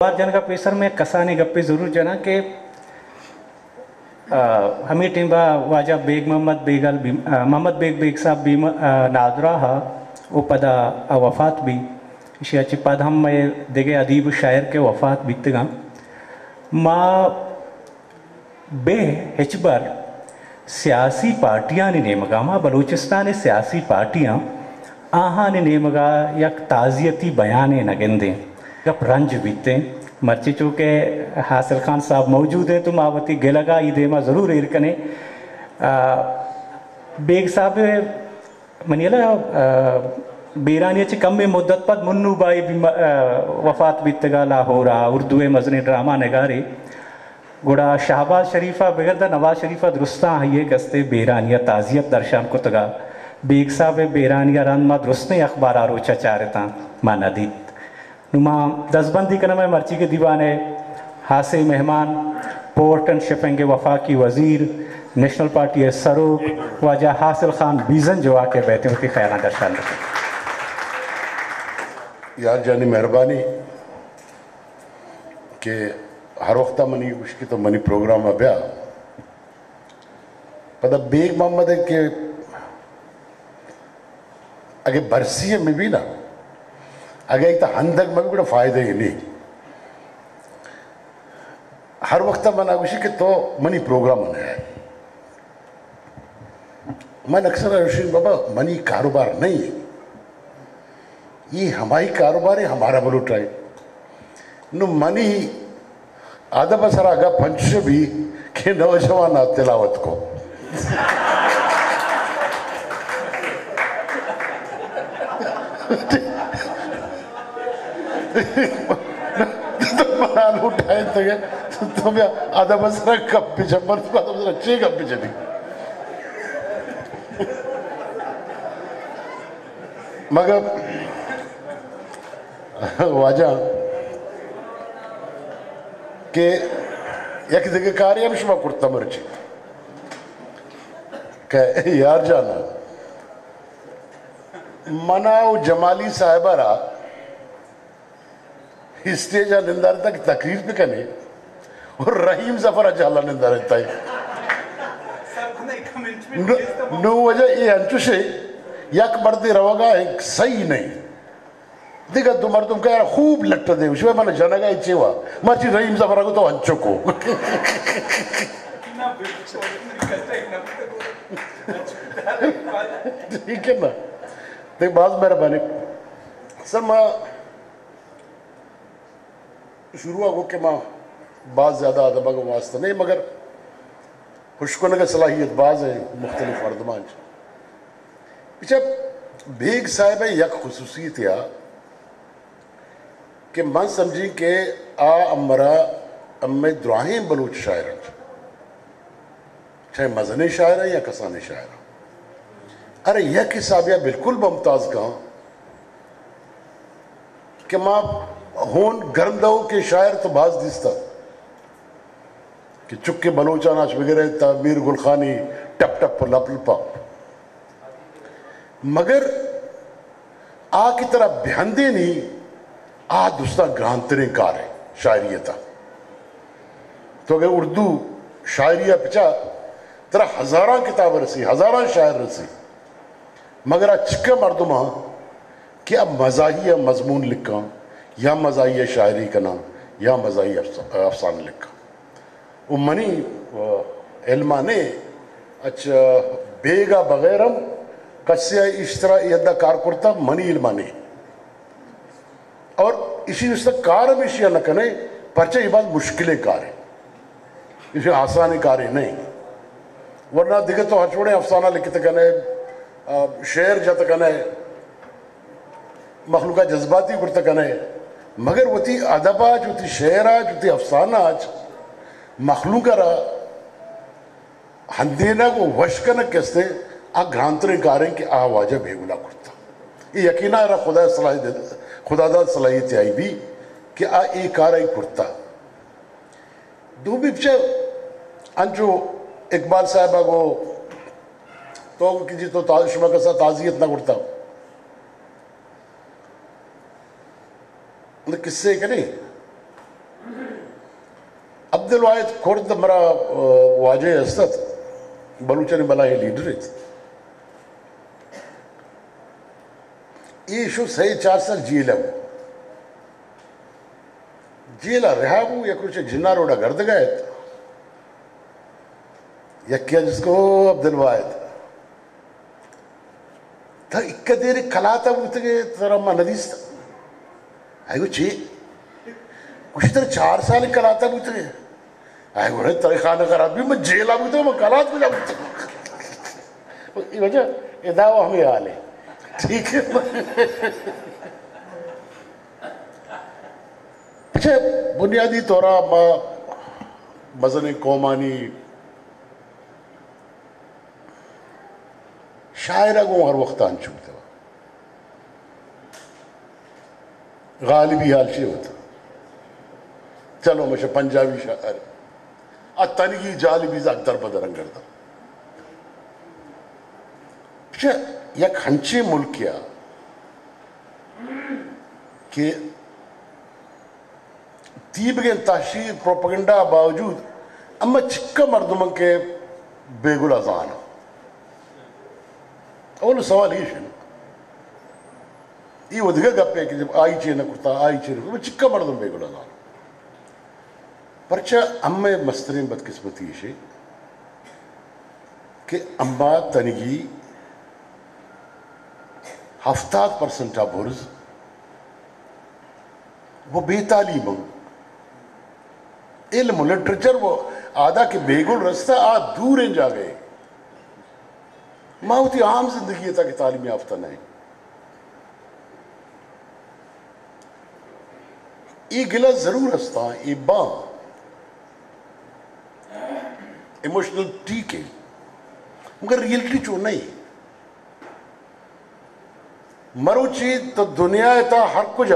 बार जन का पेसर में कसाने गप्पे ज़रूर जना के हमें टिम्बा वाजा बेग मोहम्मद बेग बेग साहब भी नादरा हा वो पदा वफ़ात भी इशिया चिपद हम मैं देखे अदीब शायर के वफ़ात बीतगा माँ बे हिचबर सियासी पार्टियां ने नेमगा माँ बलूचिस्तान सियासी पार्टियां आहा ने नेमगा यक ताज़ियती बयान नगेंदे गप रंज बीते मर्ची चूँकि हासिल खान साहब मौजूद है तो मावती गिलगा ईदेमा ज़रूर इरकने बेग साहब मनियला बेरानिया चे कम में मुद्दत पद मुन्नू बाई भी वफ़ात बीतगा लाहौरा उर्दू मजनी ड्रामा नगारे गुड़ा शहबाज शरीफा बगैर नवाज शरीफा दुरुस्ता है गस्ते बेरानिया ताज़ियत दर्शान को तगा बेग साहब बेरानिया रन मा दुरुस्ते अखबार आरोचा चारता मानदीत नुमा दसबंदी करना में मर्ची के दीवाने हासे मेहमान पोर्ट एंड शिपिंग के वफाकी वजीर नेशनल पार्टी सरूक वाजा हासिल खान बीजन जो आके बैठे उनकी ख्याल दर्शान यार जानी मेहरबानी के हर वक्त मनी उसकी तो मनी प्रोग्राम अभ्या पता बेग मोहम्मद के अगे बरसी में भी ना अगे एक हंदक में भी बड़ा फायदे ही नहीं हर वक्त मना उसी के तो मनी प्रोग्राम मना है मन अक्सर ऋषि बाबा मनी कारोबार नहीं है ये हमारी कारोबार है हमारा बोलो ट्राई नु मनी आधा बसर आगा पंच भी के नौजवान तिलावत को तो उठाए तो मैं आधा बसरा कप पीछे पर तो आधा बसरा चे कप पीछे नहीं मगर वाजा के एक जगह कार्य में शुमा कुर्ता मर्ची के यार जाना मनाओ जमाली साहिबारा स्टेज निंदार तक तकरीर पे कने और रहीम जफर अचाला निंदा रहता है नो वजह ये अंचुशे यक बढ़ते रहोगा एक सही नहीं देखा तुम्हारे तुम कह खूब लट्ट दे उसमें मैंने जनगा इच्छे हुआ मर्ची रहीम जफर को तो अंचो को ठीक है ना देख बात मेहरबानी सर मैं शुरू हो के माँ बात ज़्यादा अदबा का वास्ता नहीं मगर खुशकुन का सलाहियत बाज है मुख्तलिफ मर्दमान पीछे बेग साहब यक खसूसियत या कि मन समझी के आ अमरा अम्मे द्राहिम बलूच शायर चाहे मजनी शायर है या कसानी शायर अरे यह हिसाबिया बिल्कुल मुमताज का कि माँ होन गर्म दो के शायर तो बाज दिसता कि चुक्के बलोचा नाच वगैरह तामीर गुलखानी टप टप लपलपा मगर आ की तरह भ्यांदे नहीं आ दूसरा ग्रांतरे कार है शायरियता तो अगर उर्दू शायरिया पिछा तरह हजारा किताब रसी हजारा शायर रसी मगर आ चिक्का मर्दुमा कि अब मजाही मजमून लिखा या मजाही शायरी का नाम या मजाही अफसान लिखा वो मनी इल्मा ने अच्छा बेगा बगैरम कस्या इस तरह यदा कार करता मनी इल्मा ने और इसी उसका कार में इसी न कने परचे ये बात मुश्किलें कार है इसे आसानी कार है नहीं वरना दिखे तो हचोड़े अफसाना लिखते कने शेर जत कने मखलूका जज्बाती गुरत कने मगर वो थी अदबाज वो थी शेराज वो थी अफसानाज मखलूका हंदेना को वशकन कैसे आ घ्रांतरे कारें कि आ वाजा भेगुला कुर्ता ये यकीना रहा खुदादाद सलाहियत आई भी कि आ ए कार आई कुर्ता दो भी अंजो इकबाल साहबा को तो कीजिए तो शुमा का साथ ताज़ियत ना कुर्ता मतलब किससे कि नहीं अब्दुलवाहिद खुर्द मरा वाजे असत बलूचन बला हे लीडर ये शो सही 4 साल जेल जेला रहा वो या कुछ जिन्ना रोड़ा गर्द गए या क्या जिसको अब्दुलवाहिद था इक्का देर कलाता बुतगे तरह मा नदीस आयो चे कुछ तरह 4 साल कलाता बुतगे आयो रे तरह खाना करा भी मैं जेला बुतगे मैं कलात में जाऊँ ये वजह इदावा हमें हाल है ठीक है अच्छा बुनियादी तौरा मां मजन कौमानी शायरा को हर वक्त आन चुकता गालिबी हाल से होता चलो मुझे पंजाबी शायर तनगी जालिबी अख्तर बदरंग करता अच्छा यक हंचे मुल्क क्या कि तीबगे ताशीर प्रोपेगेंडा बावजूद अम्मा चिक्का मर्दमन के बेगुल अजान और सवाल ये उदगा गप्पे कि जब आई चेन कुर्ता आई चेन चिक्का मर्दम बेगुल अजान परचा अम्मे मस्तरीन बदकिस्मती से कि अम्मा तनगी 70% बुर्ज वो बेतालीम इल्म लिटरेचर वो आधा के बेगुल रास्ता आ दूर इन जा गए माउती आम जिंदगी था कि तालीम याफ्ता नहीं ये गिला जरूर हस्ता ये बा इमोशनल ठीक है मगर रियलिटी चो नहीं मरुची तो दुनिया था हर कुछ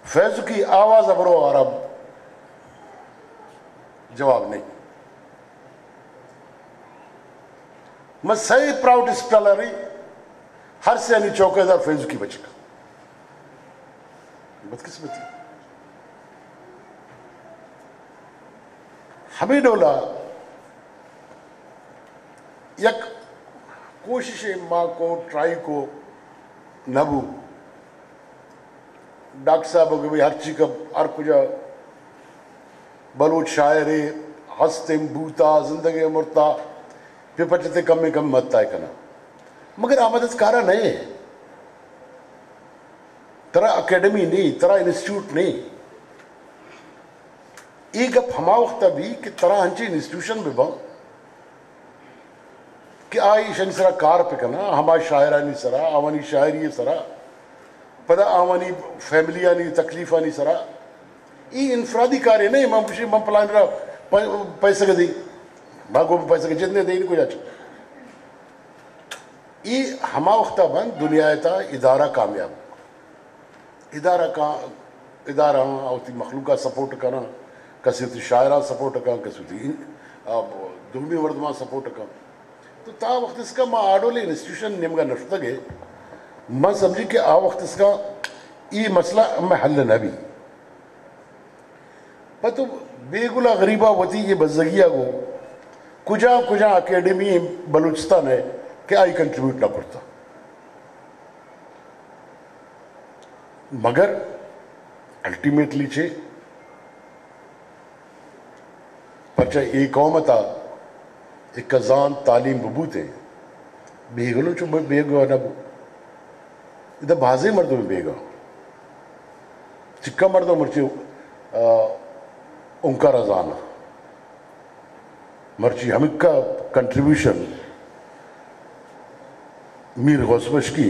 फैज की आवाज अबरो अरब जवाब नहीं मैं सही प्राउड स्टलरी हर से यानी चौकीदार फैज की बचका बदकिस्मती हमें डोला यक कोशिशें माँ को ट्राई को नबू डॉक्टर साहब के भाई हर चीज का हर कुछ बलूच शायरे हंसते बूता जिंदगी मुर्ता फिर पचते कम में कम मत आए करना मगर आमदस कारा नहीं तरह अकेडमी नहीं तरह इंस्टीट्यूट नहीं एक अब हमा वक्त भी कि तरह हंची इंस्टीट्यूशन में बा कि आई शनि सरा कार पे करना हमारी शायरानी सरा आवानी शायरी सरा पता आवानी फैमिलियानी तकलीफानी सरा ये इंफरादी कार्य नहीं मैं मुझे मैं प्लान रहा पैसे का दी भागो पैसे के जितने दे इनको जाच ये हमा वक्त बंद दुनिया था इदारा कामयाब इदारा का इदारा आवती मखलूका सपोर्ट करना कसी शायरा सपोर्ट का कसी दुमी वर्दमा सपोर्ट का तो ता वक्त इसका माँ आडोले इंस्टीट्यूशन निम्गा नफ्तगे मैं समझी कि आ वक्त इसका ये मसला मैं हल न भी पर तो बेगुला गरीबा वती ये बजगिया को कुजा कुजा अकेडमी बलूचिस्तान है कि आई कंट्रीब्यूट ना करता मगर अल्टीमेटली छे परचा एक कौमता एक कजान तालीम बबूते बेगलो चुब बेगो ना इधर बाजे मर्दों में बेगा चिक्का मर्दों मर्ची उनका रजाना मर्ची हमिका कंट्रीब्यूशन मीर गौसबश की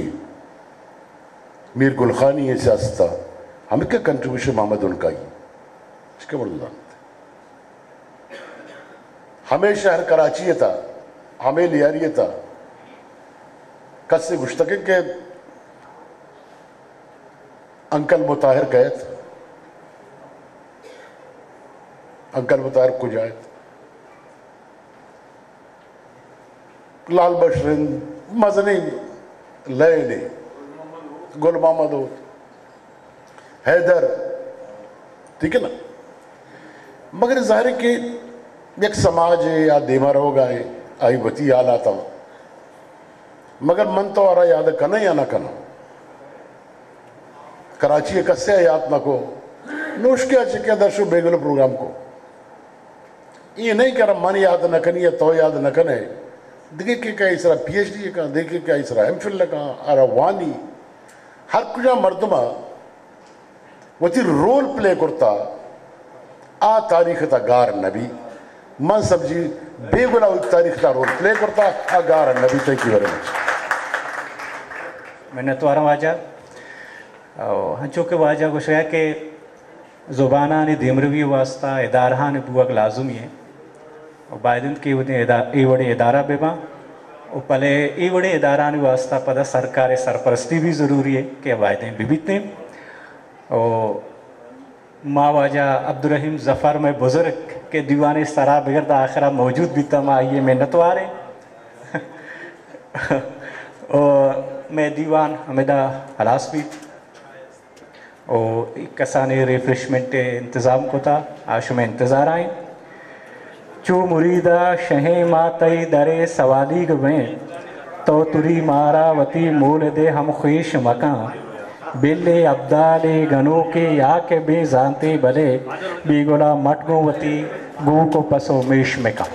मीर गुलखानी है सियासता हमिका कंट्रीब्यूशन मोहम्मद उनका ही चिक्का मर्दों हमें शहर कराची था हमें लियारी था कस से गुश्तके के अंकल मुताहिर कैद अंकल मुताहिर कुजायत लाल बशरिन मजनी लय गुल मोहम्मद हैदर ठीक है ना। मगर ज़ाहिर है कि एक समाज है या देमा रोगा है आई वती आला था, मगर मन तो आ रहा याद कना या ना कना कराची कस्या याद ना को नोश के अच्छे दर्शो बेगल प्रोग्राम को ये नहीं कर मन याद न कनी या तो याद न कने दिखे के का इसरा PhD का देखे का इसरा MPhil का अरा वानी हर कुछ मर्दमा वती रोल प्ले करता आ तारीख ता गार नबी मन सब्जी बेगुना तारीख ता रोल प्ले करता आ गार नबी थैंक यू वेरी मच। मैंने तो आरा वाजा हंचो के वाजा को शया के ज़ुबाना ने दिमरवी वास्ता इदारा ने बुआक लाजुमी है और बायदन के उन्हें वड़े इदारा बेबा और पले वड़े इदारा ने वास्ता पदा सरकार सरपरस्ती भी ज़रूरी है कि वायदे बिबितने और माँ वाजा अब्दुर्रहीम ज़फ़र में बुज़ुर्ग के दीवाने सरा बिगड़ता आखिरा मौजूद भी तमा ये मेहनत वारे और मैं दीवान हमेदा हलास भी और कसाने रिफ्रेशमेंट इंतज़ाम को था आशु में इंतज़ार आए चू मुरीदा शहे मातई दरे सवाली गवें तो तुरी मारा वती मूल दे हम ख्वीश मकां बिल्ले अब्दाले गनो के या के बे जानते भले बीगोला मटगो वती गू को पसो मेश में का।